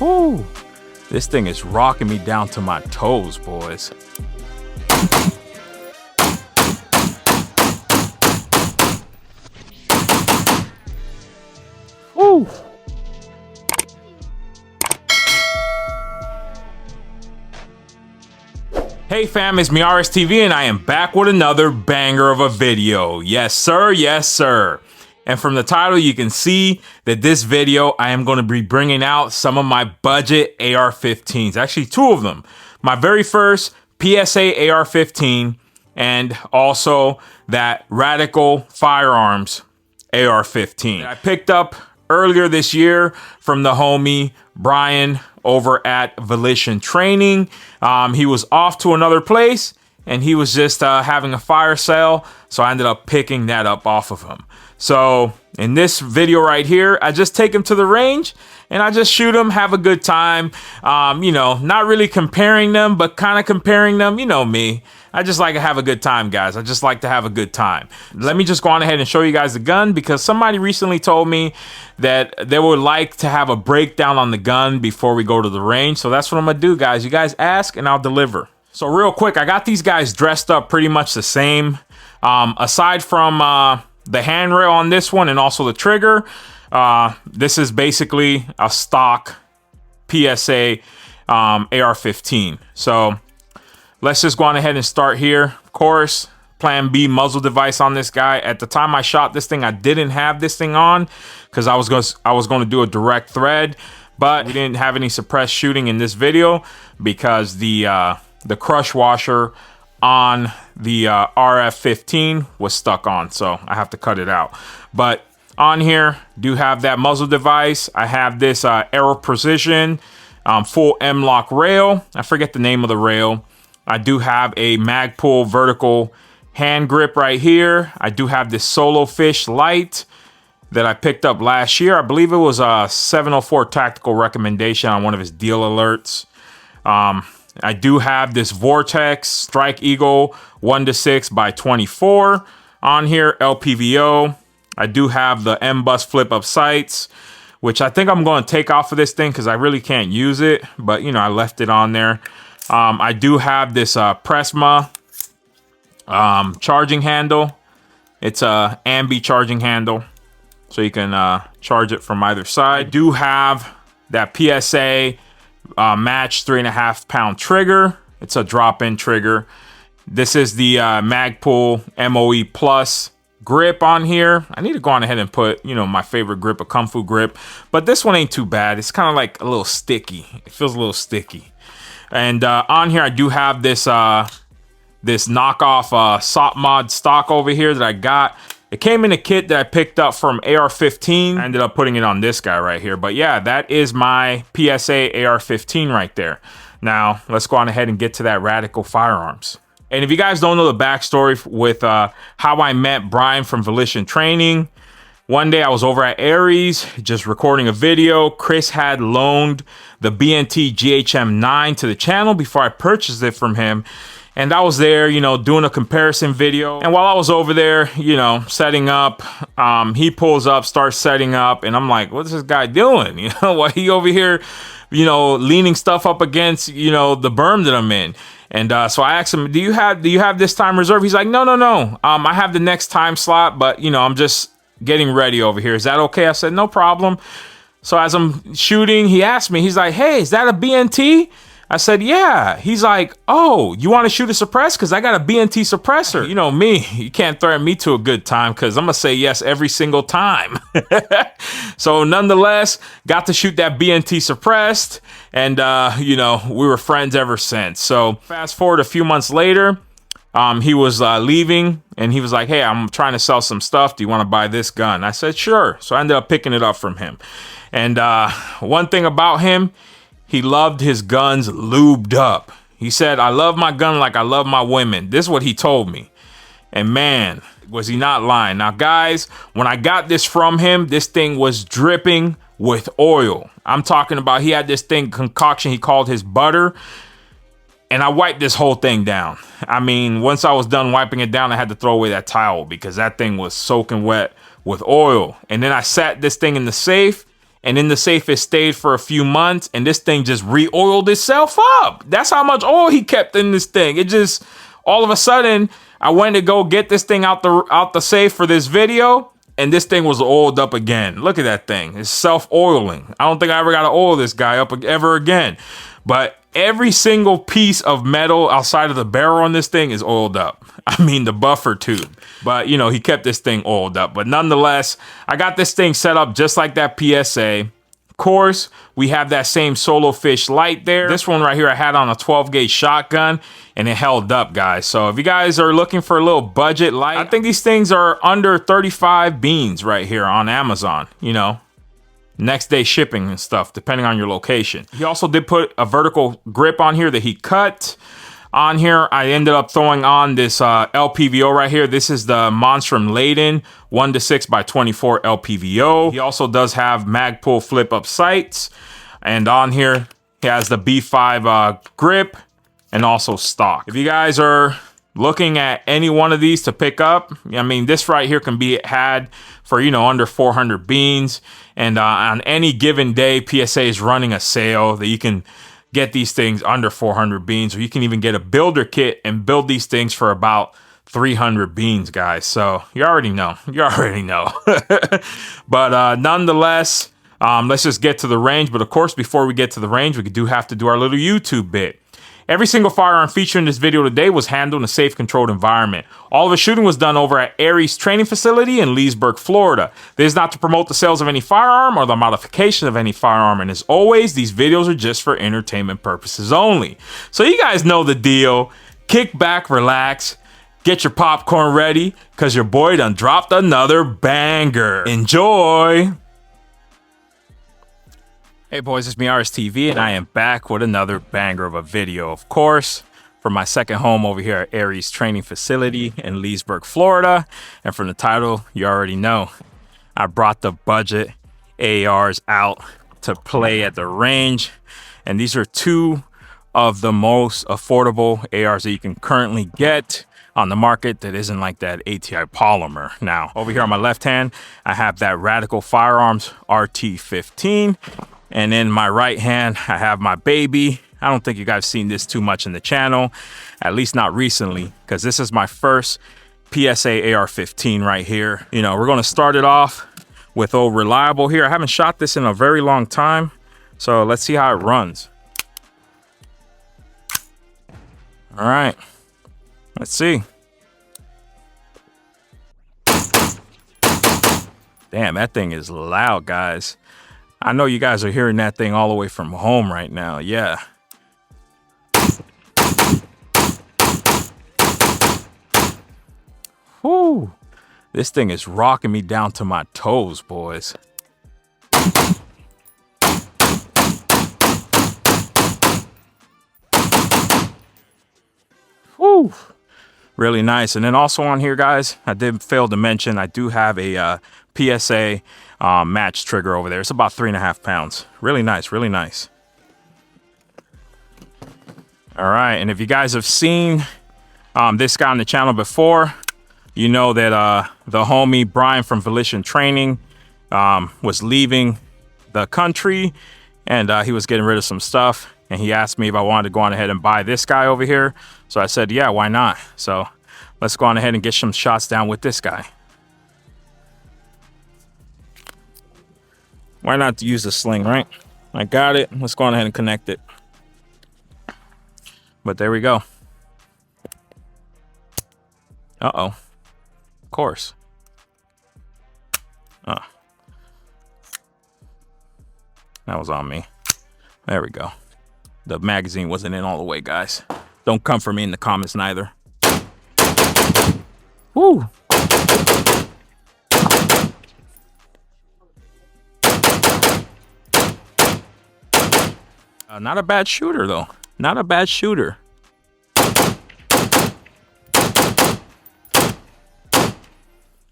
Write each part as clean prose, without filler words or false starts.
Whoo! This thing is rocking me down to my toes, boys. Woo! Hey fam, it's me RSTV and I am back with another banger of a video. Yes sir, yes sir. And from the title you can see that this video I am going to be bringing out some of my budget AR-15s. Actually two of them. My very first PSA AR-15 and also that Radical Firearms AR-15 I picked up earlier this year from the homie Brian over at Volition Training. He was off to another place and he was just having a fire sale, so I ended up picking that up off of him. So in this video right here, I just take him to the range and I just shoot him, have a good time. You know, not really comparing them, but kind of comparing them. You know me, I just like to have a good time, guys. I just like to have a good time. Let me just go on ahead and show you guys the gun, because somebody recently told me that they would like to have a breakdown on the gun before we go to the range. So that's what I'm gonna do, guys. You guys ask and I'll deliver. So real quick, I got these guys dressed up pretty much the same. Aside from the handrail on this one and also the trigger, this is basically a stock PSA AR-15. So let's just go on ahead and start here. Of course, Plan B muzzle device on this guy. At the time I shot this thing, I didn't have this thing on because I was going to do a direct thread, but we didn't have any suppressed shooting in this video because the crush washer on the RF-15 was stuck on, so I have to cut it out. But on here, do have that muzzle device. I have this Aero Precision full M-LOK rail. I forget the name of the rail. I do have a Magpul vertical hand grip right here. I do have this Solo Fish light that I picked up last year. I believe it was a 704 tactical recommendation on one of his deal alerts. I do have this Vortex Strike Eagle 1-6x24 on here, LPVO. I do have the M-Bus flip up sights, which I think I'm going to take off of this thing because I really can't use it, but you know, I left it on there. I do have this Presma charging handle. It's a ambi charging handle, so you can charge it from either side. I do have that PSA match 3.5 pound trigger. It's a drop-in trigger. This is the Magpul MOE Plus grip on here. I need to go on ahead and put, you know, my favorite grip, a Kung Fu grip, but this one ain't too bad. It's kind of like a little sticky. It feels a little sticky. And on here I do have this this knockoff SOP mod stock over here that I got. It came in a kit that I picked up from AR-15. I ended up putting it on this guy right here. But yeah, that is my PSA AR-15 right there. Now, let's go on ahead and get to that Radical Firearms. And if you guys don't know the backstory with how I met Brian from Volition Training, one day I was over at Aries just recording a video. Chris had loaned the BNT GHM9 to the channel before I purchased it from him. And I was there, you know, doing a comparison video. And while I was over there, you know, setting up, he pulls up, starts setting up. And I'm like, what's this guy doing? You know, why he over here, you know, leaning stuff up against, you know, the berm that I'm in. And so I asked him, do you have this time reserved? He's like, no. I have the next time slot, but, you know, I'm just getting ready over here. Is that okay? I said, no problem. So as I'm shooting, he asked me, he's like, hey, is that a BNT? I said, yeah. He's like, oh, you want to shoot a suppress? Because I got a BNT suppressor. You know me, you can't threaten me to a good time because I'm going to say yes every single time. So nonetheless, got to shoot that BNT suppressed. And, you know, we were friends ever since. So fast forward a few months later, he was leaving and he was like, hey, I'm trying to sell some stuff. Do you want to buy this gun? I said, sure. So I ended up picking it up from him. And one thing about him, he loved his guns lubed up. He said, I love my gun like I love my women. This is what he told me. And man, was he not lying. Now, guys, when I got this from him, this thing was dripping with oil. I'm talking about he had this thing concoction he called his butter. And I wiped this whole thing down. I mean, once I was done wiping it down, I had to throw away that towel because that thing was soaking wet with oil. And then I sat this thing in the safe and in the safe it stayed for a few months, and this thing just re-oiled itself up. That's how much oil he kept in this thing. It just, all of a sudden, I went to go get this thing out the safe for this video, and this thing was oiled up again. Look at that thing. It's self-oiling. I don't think I ever got to oil this guy up ever again. But every single piece of metal outside of the barrel on this thing is oiled up. I mean, the buffer tube. But, you know, he kept this thing oiled up. But nonetheless, I got this thing set up just like that PSA. Of course, we have that same Solo Fish light there. This one right here I had on a 12 gauge shotgun, and it held up, guys. So if you guys are looking for a little budget light, I think these things are under 35 beans right here on Amazon, you know. Next day shipping and stuff, depending on your location. He also did put a vertical grip on here that he cut. On here, I ended up throwing on this LPVO right here. This is the Monstrum Layden 1-6x24 LPVO. He also does have Magpul flip up sights. And on here, he has the B5 grip and also stock. If you guys are looking at any one of these to pick up, I mean, this right here can be had for, you know, under 400 beans. And on any given day, PSA is running a sale that you can get these things under 400 beans, or you can even get a builder kit and build these things for about 300 beans, guys. So you already know. But nonetheless, let's just get to the range. But of course, before we get to the range, we do have to do our little YouTube bit. Every single firearm featured in this video today was handled in a safe, controlled environment. All of the shooting was done over at Aries Training Facility in Leesburg, Florida. This is not to promote the sales of any firearm or the modification of any firearm, and as always, these videos are just for entertainment purposes only. So you guys know the deal. Kick back, relax, get your popcorn ready, because your boy done dropped another banger. Enjoy! Hey boys, it's me, RSTV, and I am back with another banger of a video, of course, from my second home over here at Aries Training Facility in Leesburg, Florida. And from the title, you already know, I brought the budget ARs out to play at the range. And these are two of the most affordable ARs that you can currently get on the market that isn't like that ATI polymer. Now, over here on my left hand, I have that Radical Firearms RT15. And in my right hand, I have my baby. I don't think you guys seen this too much in the channel, at least not recently, because this is my first PSA AR-15 right here. You know, we're gonna start it off with old Reliable here. I haven't shot this in a very long time, so let's see how it runs. All right, let's see. Damn, that thing is loud, guys. I know you guys are hearing that thing all the way from home right now. Yeah. Whoo. This thing is rocking me down to my toes, boys. Whoo. Really nice. And then also on here, guys, I did fail to mention, I do have a PSA match trigger over there. It's about 3.5 pounds. Really nice, really nice. All right, and if you guys have seen this guy on the channel before, you know that the homie Brian from Volition Training was leaving the country, and he was getting rid of some stuff, and he asked me if I wanted to go on ahead and buy this guy over here. So I said, yeah, why not? So let's go on ahead and get some shots down with this guy. Why not use the sling, right? I got it. Let's go on ahead and connect it. But there we go. Uh-oh. Of course. That was on me. There we go. The magazine wasn't in all the way, guys. Don't come for me in the comments neither. Woo! Not a bad shooter, though. Not a bad shooter.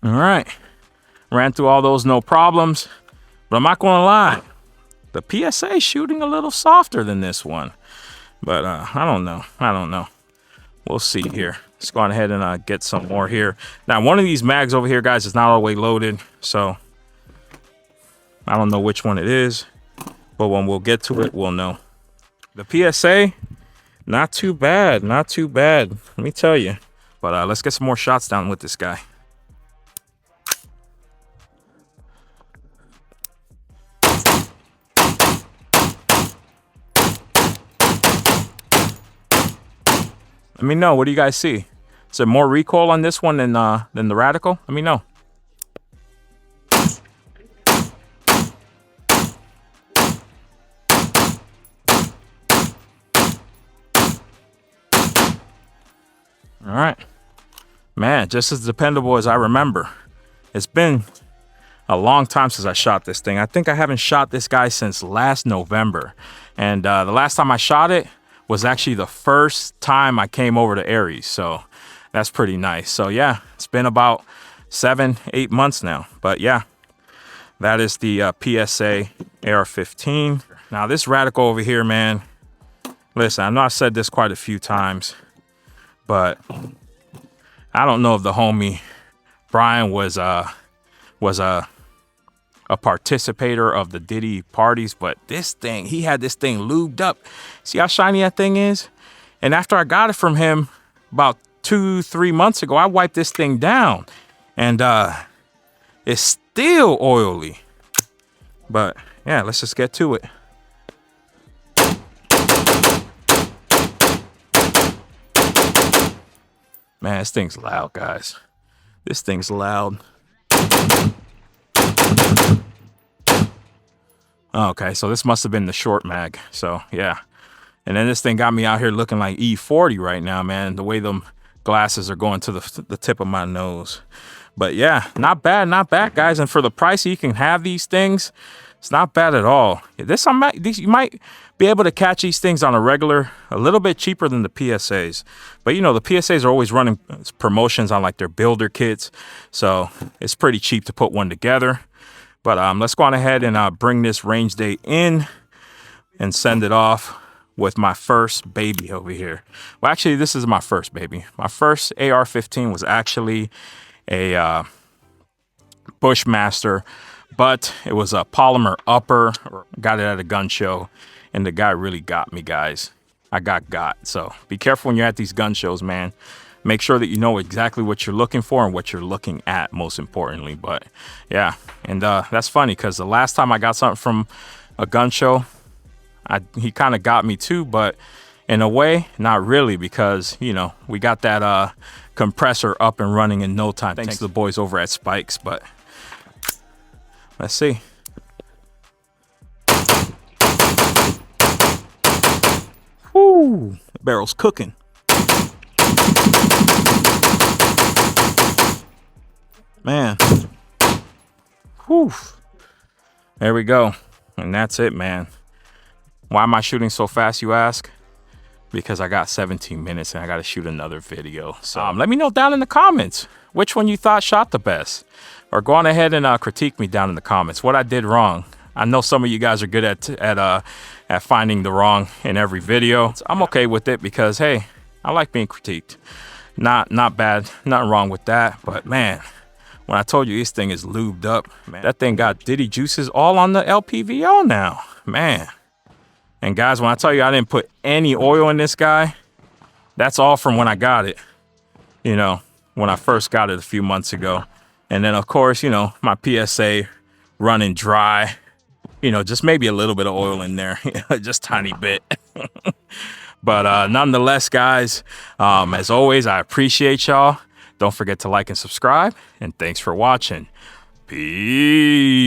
All right. Ran through all those, no problems. But I'm not going to lie. The PSA is shooting a little softer than this one. But I don't know. We'll see here. Let's go on ahead and get some more here. Now, one of these mags over here, guys, is not all the way loaded. So I don't know which one it is, but when we'll get to it, we'll know. The PSA, not too bad, not too bad. Let me tell you. But let's get some more shots down with this guy. Let me know. What do you guys see? Is there more recoil on this one than the Radical? Let me know. All right, man, just as dependable as I remember. It's been a long time since I shot this thing. I think I haven't shot this guy since last November, and the last time I shot it was actually the first time I came over to Aries, so that's pretty nice. So yeah, it's been about 7-8 months now, but yeah, that is the PSA AR-15. Now this Radical over here, man, listen, I know I've said this quite a few times, but I don't know if the homie Brian was a participator of the Diddy parties, but this thing, he had this thing lubed up. See how shiny that thing is? And after I got it from him about 2-3 months ago, I wiped this thing down, and it's still oily. But yeah, let's just get to it. Man, this thing's loud, guys. This thing's loud. Okay, so this must have been the short mag. So yeah. And then this thing got me out here looking like E40 right now, man. The way them glasses are going to the tip of my nose. But yeah, not bad, guys. And for the price you can have these things, it's not bad at all. You might be able to catch these things on a regular, a little bit cheaper than the PSAs. But you know, the PSAs are always running promotions on like their builder kits. So it's pretty cheap to put one together. But let's go on ahead and bring this range date in and send it off with my first baby over here. Well, actually, this is my first baby. My first AR-15 was actually a Bushmaster, but it was a polymer upper. Got it at a gun show, and the guy really got me, guys. I got. So be careful when you're at these gun shows, man. Make sure that you know exactly what you're looking for and what you're looking at, most importantly. But yeah, and that's funny because the last time I got something from a gun show, he kind of got me too, but in a way, not really, because, you know, we got that compressor up and running in no time, thanks to the boys over at Spikes. But let's see. Whoo, the barrel's cooking. Man. Whew. There we go. And that's it, man. Why am I shooting so fast, you ask? Because I got 17 minutes and I got to shoot another video. So let me know down in the comments which one you thought shot the best. Or go on ahead and critique me down in the comments what I did wrong. I know some of you guys are good at finding the wrong in every video. I'm okay with it because, hey, I like being critiqued. Not bad. Nothing wrong with that. But, man, when I told you this thing is lubed up, man, that thing got Diddy juices all on the LPVO now, man. And guys, when I tell you I didn't put any oil in this guy, that's all from when I got it, you know, when I first got it a few months ago. And then, of course, you know, my PSA running dry, you know, just maybe a little bit of oil in there, just tiny bit. But nonetheless, guys, as always, I appreciate y'all. Don't forget to like and subscribe. And thanks for watching. Peace.